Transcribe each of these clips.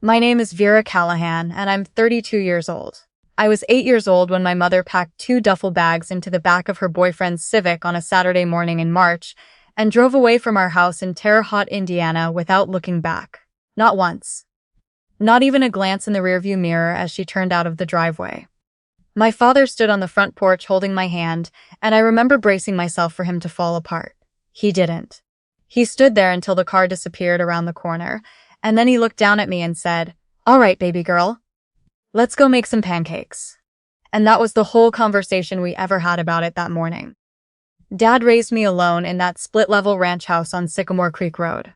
My name is Vera Callahan, and I'm 32 years old. I was 8 years old when my mother packed 2 duffel bags into the back of her boyfriend's Civic on a Saturday morning in March and drove away from our house in Terre Haute, Indiana without looking back. Not once. Not even a glance in the rearview mirror as she turned out of the driveway. My father stood on the front porch holding my hand, and I remember bracing myself for him to fall apart. He didn't. He stood there until the car disappeared around the corner, and then he looked down at me and said, "All right, baby girl. Let's go make some pancakes." And that was the whole conversation we ever had about it that morning. Dad raised me alone in that split-level ranch house on Sycamore Creek Road.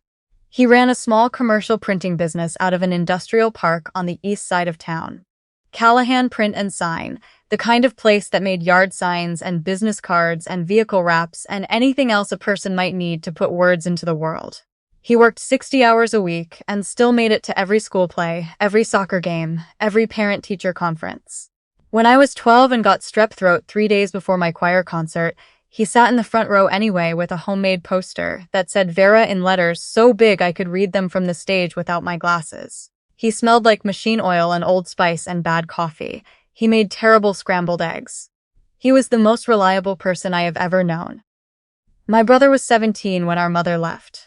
He ran a small commercial printing business out of an industrial park on the east side of town. Callahan Print and Sign, the kind of place that made yard signs and business cards and vehicle wraps and anything else a person might need to put words into the world. He worked 60 hours a week and still made it to every school play, every soccer game, every parent-teacher conference. When I was 12 and got strep throat 3 days before my choir concert, he sat in the front row anyway with a homemade poster that said Vera in letters so big I could read them from the stage without my glasses. He smelled like machine oil and Old Spice and bad coffee. He made terrible scrambled eggs. He was the most reliable person I have ever known. My brother was 17 when our mother left.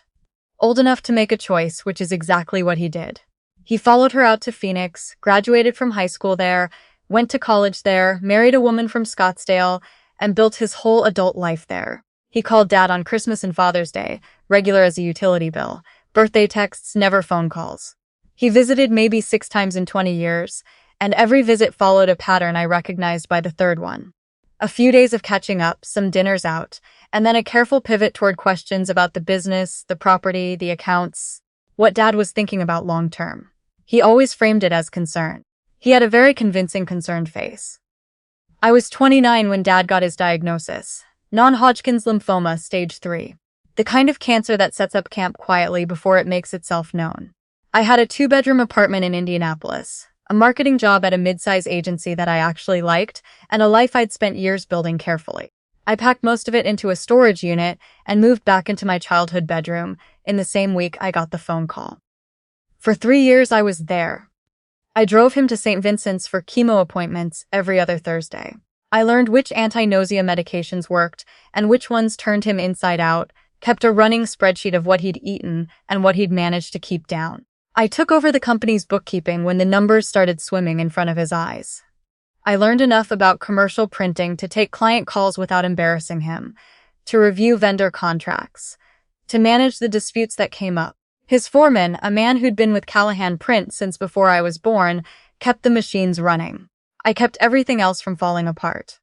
Old enough to make a choice, which is exactly what he did. He followed her out to Phoenix, graduated from high school there, went to college there, married a woman from Scottsdale, and built his whole adult life there. He called Dad on Christmas and Father's Day, regular as a utility bill, birthday texts, never phone calls. He visited maybe 6 times in 20 years, and every visit followed a pattern I recognized by the third one. A few days of catching up, some dinners out, and then a careful pivot toward questions about the business, the property, the accounts, what Dad was thinking about long term. He always framed it as concern. He had a very convincing concerned face. I was 29 when Dad got his diagnosis. Non-Hodgkin's lymphoma, stage 3. The kind of cancer that sets up camp quietly before it makes itself known. I had a 2-bedroom apartment in Indianapolis, a marketing job at a mid-size agency that I actually liked, and a life I'd spent years building carefully. I packed most of it into a storage unit and moved back into my childhood bedroom in the same week I got the phone call. For 3 years I was there. I drove him to St. Vincent's for chemo appointments every other Thursday. I learned which anti-nausea medications worked and which ones turned him inside out, kept a running spreadsheet of what he'd eaten and what he'd managed to keep down. I took over the company's bookkeeping when the numbers started swimming in front of his eyes. I learned enough about commercial printing to take client calls without embarrassing him, to review vendor contracts, to manage the disputes that came up. His foreman, a man who'd been with Callahan Print since before I was born, kept the machines running. I kept everything else from falling apart.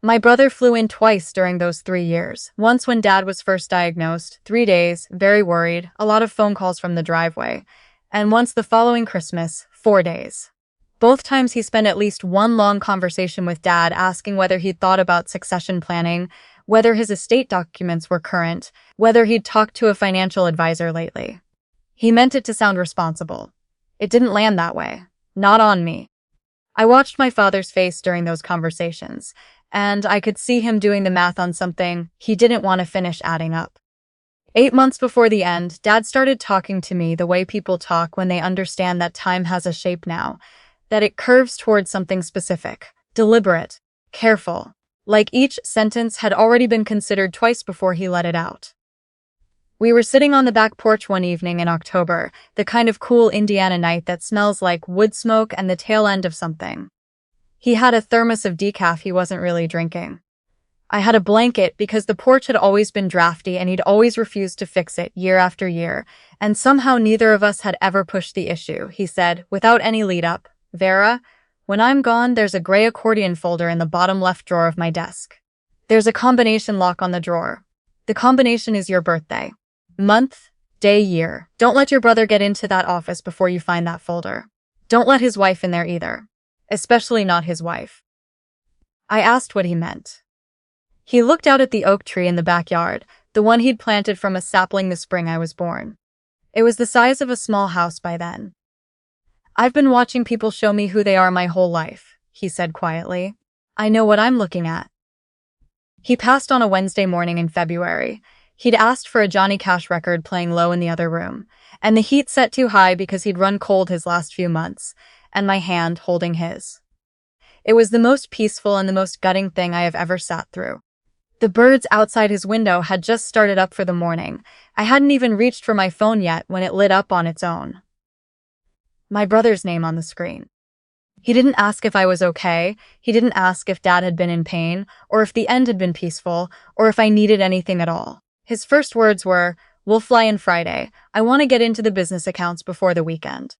My brother flew in twice during those 3 years. Once when Dad was first diagnosed, 3 days, very worried, a lot of phone calls from the driveway. And once the following Christmas, 4 days. Both times he spent at least one long conversation with Dad asking whether he'd thought about succession planning, whether his estate documents were current, whether he'd talked to a financial advisor lately. He meant it to sound responsible. It didn't land that way. Not on me. I watched my father's face during those conversations, and I could see him doing the math on something he didn't want to finish adding up. 8 months before the end, Dad started talking to me the way people talk when they understand that time has a shape now, that it curves towards something specific, deliberate, careful, like each sentence had already been considered twice before he let it out. We were sitting on the back porch one evening in October, the kind of cool Indiana night that smells like wood smoke and the tail end of something. He had a thermos of decaf he wasn't really drinking. I had a blanket because the porch had always been drafty and he'd always refused to fix it year after year, and somehow neither of us had ever pushed the issue. He said, without any lead-up, "Vera, when I'm gone, there's a gray accordion folder in the bottom left drawer of my desk. There's a combination lock on the drawer. The combination is your birthday. Month, day, year. Don't let your brother get into that office before you find that folder. Don't let his wife in there either. Especially not his wife." I asked what he meant. He looked out at the oak tree in the backyard, the one he'd planted from a sapling the spring I was born. It was the size of a small house by then. "I've been watching people show me who they are my whole life," he said quietly. "I know what I'm looking at." He passed on a Wednesday morning in February. He'd asked for a Johnny Cash record playing low in the other room, and the heat set too high because he'd run cold his last few months, and my hand holding his. It was the most peaceful and the most gutting thing I have ever sat through. The birds outside his window had just started up for the morning. I hadn't even reached for my phone yet when it lit up on its own. My brother's name on the screen. He didn't ask if I was okay, he didn't ask if Dad had been in pain, or if the end had been peaceful, or if I needed anything at all. His first words were, "We'll fly in Friday. I want to get into the business accounts before the weekend."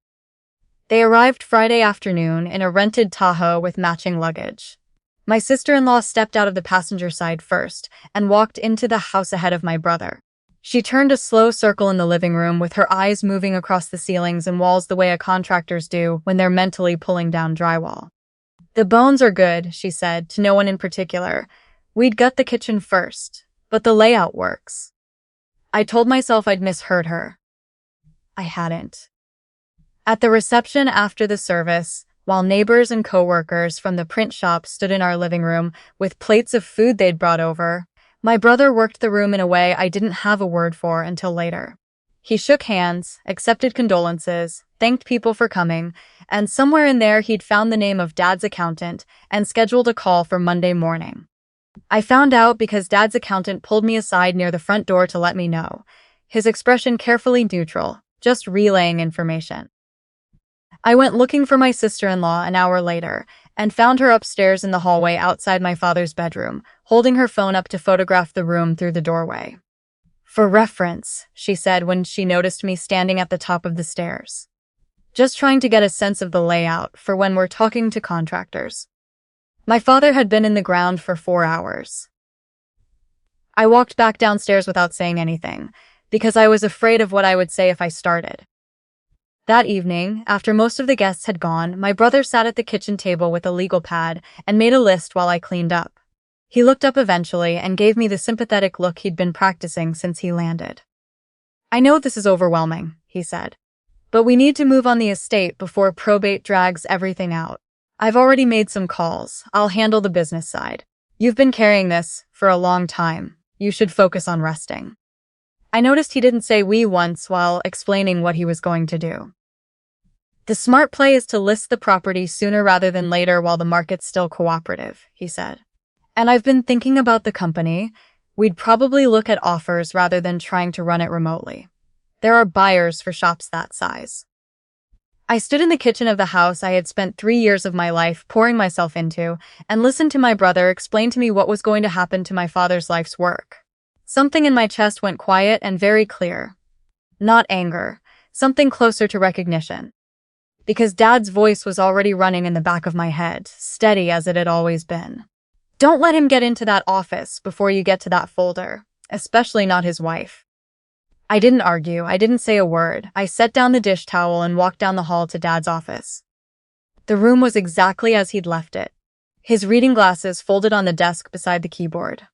They arrived Friday afternoon in a rented Tahoe with matching luggage. My sister-in-law stepped out of the passenger side first and walked into the house ahead of my brother. She turned a slow circle in the living room with her eyes moving across the ceilings and walls the way a contractors do when they're mentally pulling down drywall. "The bones are good," she said, to no one in particular. "We'd gut the kitchen first, but the layout works." I told myself I'd misheard her. I hadn't. At the reception after the service, while neighbors and coworkers from the print shop stood in our living room with plates of food they'd brought over, my brother worked the room in a way I didn't have a word for until later. He shook hands, accepted condolences, thanked people for coming, and somewhere in there he'd found the name of Dad's accountant and scheduled a call for Monday morning. I found out because Dad's accountant pulled me aside near the front door to let me know, his expression carefully neutral, just relaying information. I went looking for my sister-in-law an hour later and found her upstairs in the hallway outside my father's bedroom, holding her phone up to photograph the room through the doorway. "For reference," she said when she noticed me standing at the top of the stairs. "Just trying to get a sense of the layout for when we're talking to contractors." My father had been in the ground for 4 hours. I walked back downstairs without saying anything, because I was afraid of what I would say if I started. That evening, after most of the guests had gone, my brother sat at the kitchen table with a legal pad and made a list while I cleaned up. He looked up eventually and gave me the sympathetic look he'd been practicing since he landed. "I know this is overwhelming," he said, "but we need to move on the estate before probate drags everything out. I've already made some calls. I'll handle the business side. You've been carrying this for a long time. You should focus on resting." I noticed he didn't say "we" once while explaining what he was going to do. "The smart play is to list the property sooner rather than later while the market's still cooperative," he said. "And I've been thinking about the company. We'd probably look at offers rather than trying to run it remotely. There are buyers for shops that size." I stood in the kitchen of the house I had spent 3 years of my life pouring myself into and listened to my brother explain to me what was going to happen to my father's life's work. Something in my chest went quiet and very clear. Not anger, something closer to recognition. Because Dad's voice was already running in the back of my head, steady as it had always been. "Don't let him get into that office before you get to that folder, especially not his wife." I didn't argue, I didn't say a word. I set down the dish towel and walked down the hall to Dad's office. The room was exactly as he'd left it. His reading glasses folded on the desk beside the keyboard.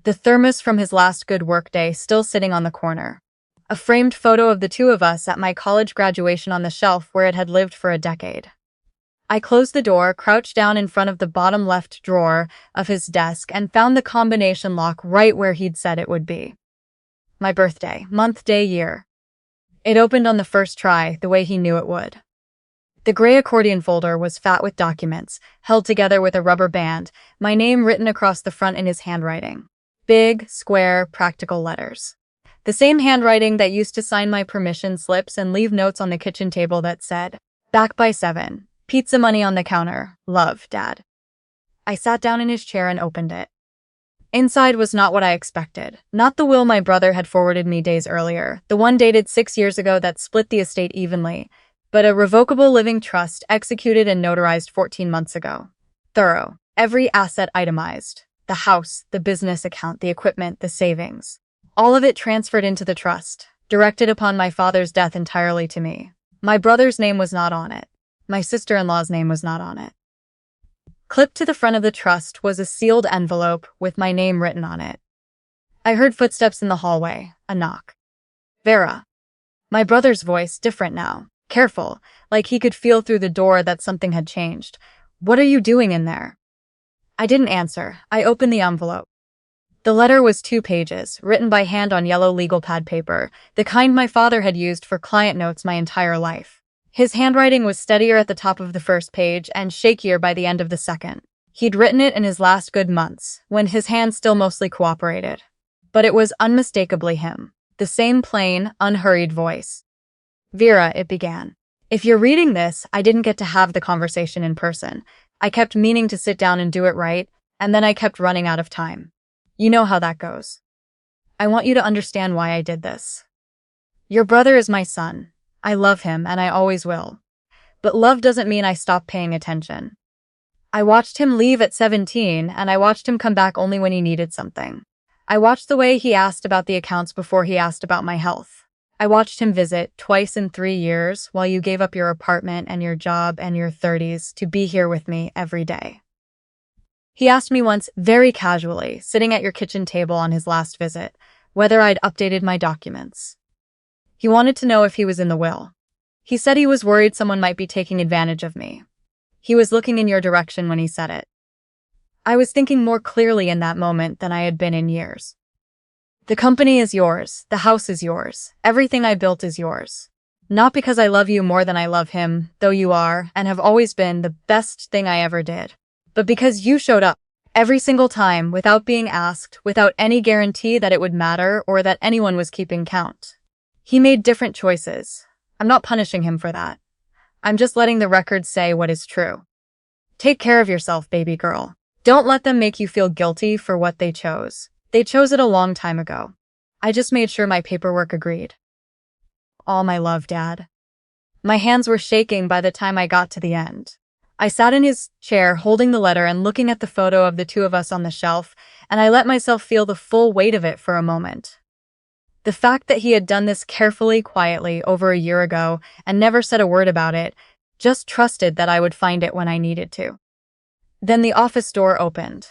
The thermos from his last good workday still sitting on the corner. A framed photo of the two of us at my college graduation on the shelf where it had lived for a decade. I closed the door, crouched down in front of the bottom left drawer of his desk, and found the combination lock right where he'd said it would be. My birthday, month, day, year. It opened on the first try, the way he knew it would. The gray accordion folder was fat with documents, held together with a rubber band, my name written across the front in his handwriting. Big, square, practical letters. The same handwriting that used to sign my permission slips and leave notes on the kitchen table that said, "Back by 7. Pizza money on the counter. Love, Dad." I sat down in his chair and opened it. Inside was not what I expected. Not the will my brother had forwarded me days earlier, the one dated 6 years ago that split the estate evenly, but a revocable living trust executed and notarized 14 months ago. Thorough. Every asset itemized. The house, the business account, the equipment, the savings. All of it transferred into the trust, directed upon my father's death entirely to me. My brother's name was not on it. My sister-in-law's name was not on it. Clipped to the front of the trust was a sealed envelope with my name written on it. I heard footsteps in the hallway, a knock. "Vera." My brother's voice, different now, careful, like he could feel through the door that something had changed. "What are you doing in there?" I didn't answer. I opened the envelope. The letter was 2 pages, written by hand on yellow legal pad paper, the kind my father had used for client notes my entire life. His handwriting was steadier at the top of the first page and shakier by the end of the second. He'd written it in his last good months, when his hand still mostly cooperated. But it was unmistakably him. The same plain, unhurried voice. "Vera," it began. "If you're reading this, I didn't get to have the conversation in person. I kept meaning to sit down and do it right, and then I kept running out of time. You know how that goes. I want you to understand why I did this. Your brother is my son. I love him, and I always will. But love doesn't mean I stop paying attention. I watched him leave at 17, and I watched him come back only when he needed something. I watched the way he asked about the accounts before he asked about my health. I watched him visit twice in 3 years while you gave up your apartment and your job and your 30s to be here with me every day. He asked me once, very casually, sitting at your kitchen table on his last visit, whether I'd updated my documents. He wanted to know if he was in the will. He said he was worried someone might be taking advantage of me. He was looking in your direction when he said it. I was thinking more clearly in that moment than I had been in years. The company is yours, the house is yours, everything I built is yours. Not because I love you more than I love him, though you are, and have always been, the best thing I ever did. But because you showed up every single time without being asked, without any guarantee that it would matter or that anyone was keeping count. He made different choices. I'm not punishing him for that. I'm just letting the record say what is true. Take care of yourself, baby girl. Don't let them make you feel guilty for what they chose. They chose it a long time ago. I just made sure my paperwork agreed. All my love, Dad." My hands were shaking by the time I got to the end. I sat in his chair holding the letter and looking at the photo of the two of us on the shelf, and I let myself feel the full weight of it for a moment. The fact that he had done this carefully, quietly, over a year ago, and never said a word about it, just trusted that I would find it when I needed to. Then the office door opened.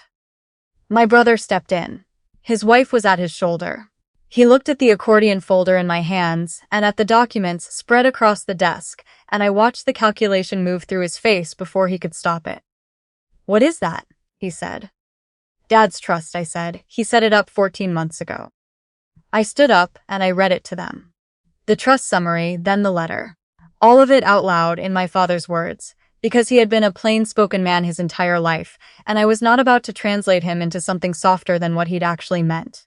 My brother stepped in. His wife was at his shoulder. He looked at the accordion folder in my hands and at the documents spread across the desk, and I watched the calculation move through his face before he could stop it. "What is that?" he said. "Dad's trust," I said. "He set it up 14 months ago." I stood up and I read it to them. The trust summary, then the letter. All of it out loud in my father's words, because he had been a plain-spoken man his entire life, and I was not about to translate him into something softer than what he'd actually meant.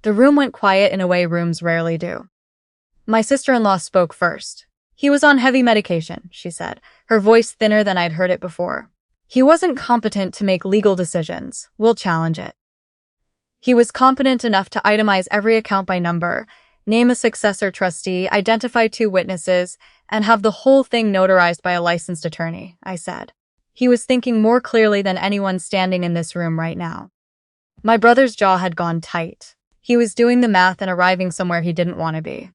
The room went quiet in a way rooms rarely do. My sister-in-law spoke first. "He was on heavy medication," she said, her voice thinner than I'd heard it before. "He wasn't competent to make legal decisions. We'll challenge it. He was competent enough to itemize every account by number, name a successor trustee, identify 2 witnesses, and have the whole thing notarized by a licensed attorney," I said. He was thinking more clearly than anyone standing in this room right now. My brother's jaw had gone tight. He was doing the math and arriving somewhere he didn't want to be.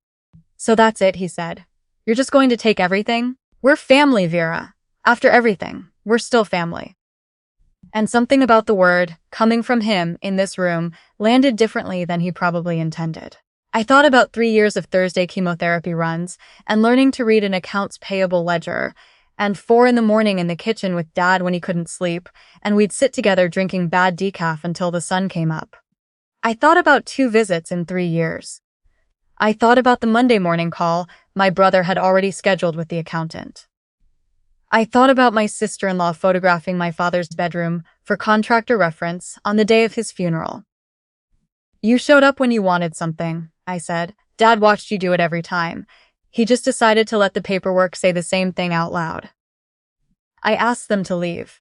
"So that's it," he said. "You're just going to take everything? We're family, Vera. After everything, we're still family." And something about the word, coming from him, in this room, landed differently than he probably intended. I thought about 3 years of Thursday chemotherapy runs, and learning to read an accounts payable ledger, and 4 in the morning in the kitchen with Dad when he couldn't sleep, and we'd sit together drinking bad decaf until the sun came up. I thought about 2 visits in 3 years. I thought about the Monday morning call my brother had already scheduled with the accountant. I thought about my sister-in-law photographing my father's bedroom for contractor reference on the day of his funeral. "You showed up when you wanted something," I said. "Dad watched you do it every time. He just decided to let the paperwork say the same thing out loud." I asked them to leave.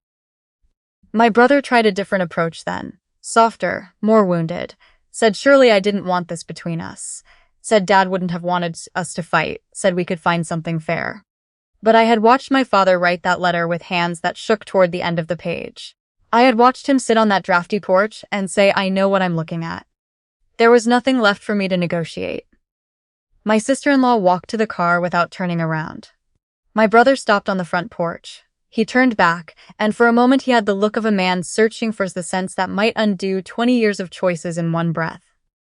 My brother tried a different approach then. Softer, more wounded. Said surely I didn't want this between us. Said Dad wouldn't have wanted us to fight. Said we could find something fair. But I had watched my father write that letter with hands that shook toward the end of the page. I had watched him sit on that drafty porch and say, "I know what I'm looking at." There was nothing left for me to negotiate. My sister-in-law walked to the car without turning around. My brother stopped on the front porch. He turned back, and for a moment he had the look of a man searching for the sense that might undo 20 years of choices in one breath.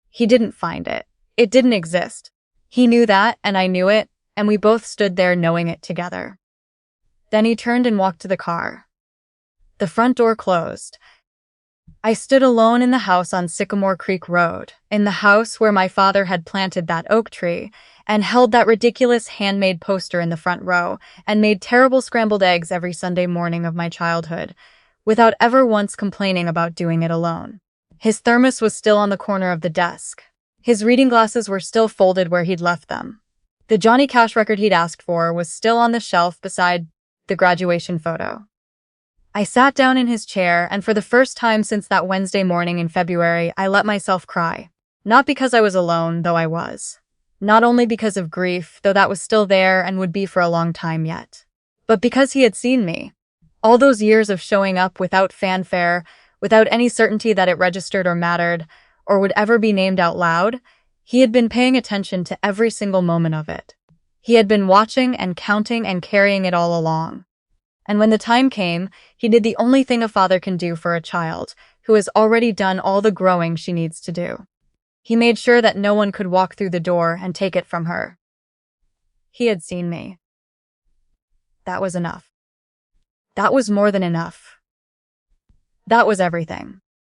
He didn't find it. It didn't exist. He knew that, and I knew it, and we both stood there knowing it together. Then he turned and walked to the car. The front door closed. I stood alone in the house on Sycamore Creek Road, in the house where my father had planted that oak tree, and held that ridiculous handmade poster in the front row, and made terrible scrambled eggs every Sunday morning of my childhood, without ever once complaining about doing it alone. His thermos was still on the corner of the desk. His reading glasses were still folded where he'd left them. The Johnny Cash record he'd asked for was still on the shelf beside the graduation photo. I sat down in his chair, and for the first time since that Wednesday morning in February, I let myself cry. Not because I was alone, though I was. Not only because of grief, though that was still there and would be for a long time yet. But because he had seen me. All those years of showing up without fanfare, without any certainty that it registered or mattered, or would ever be named out loud, he had been paying attention to every single moment of it. He had been watching and counting and carrying it all along. And when the time came, he did the only thing a father can do for a child who has already done all the growing she needs to do. He made sure that no one could walk through the door and take it from her. He had seen me. That was enough. That was more than enough. That was everything.